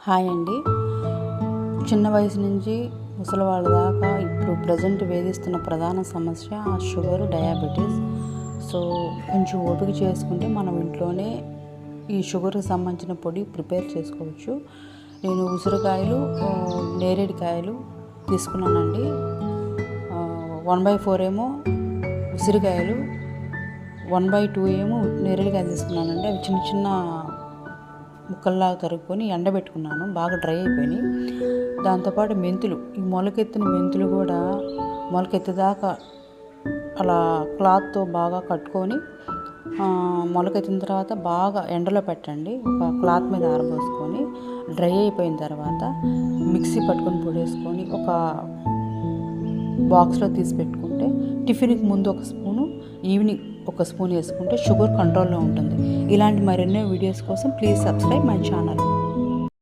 Hi అండి. చిన్న వయసు నుంచి ముసలివాళ్ళ దాకా ఇప్పుడు ప్రజెంట్ వేధిస్తున్న ప్రధాన సమస్య షుగర్, డయాబెటీస్. సో కొంచెం ఓపిక చేసుకుంటే మనం ఇంట్లోనే ఈ షుగర్కి సంబంధించిన పొడి ప్రిపేర్ చేసుకోవచ్చు. నేను ఉసిరికాయలు, నేరేడుకాయలు తీసుకున్నానండి. 1/4 ఏమో ఉసిరికాయలు, 1/2 ఏమో నేరేడుకాయలు తీసుకున్నానండి. అవి చిన్న చిన్న ముక్కల్లాగా తరుక్కొని ఎండబెట్టుకున్నాను, బాగా డ్రై అయిపోయినాయి. దాంతోపాటు మెంతులు, ఈ మొలకెత్తిన మెంతులు కూడా మొలకెత్తేదాకా అలా క్లాత్తో బాగా కట్టుకొని మొలకెత్తిన తర్వాత బాగా ఎండలో పెట్టండి. ఒక క్లాత్ మీద ఆరబోసుకొని డ్రై అయిపోయిన తర్వాత మిక్సీ పట్టుకొని పొడేసుకొని ఒక బాక్స్లో తీసి పెట్టుకుంటే టిఫిన్కి ముందు ఒక స్పూను, ఈవినింగ్ ఒక స్పూన్ వేసుకుంటే షుగర్ కంట్రోల్లో ఉంటుంది. ఇలాంటి మరెన్నో వీడియోస్ కోసం ప్లీజ్ సబ్స్క్రైబ్ మై ఛానల్.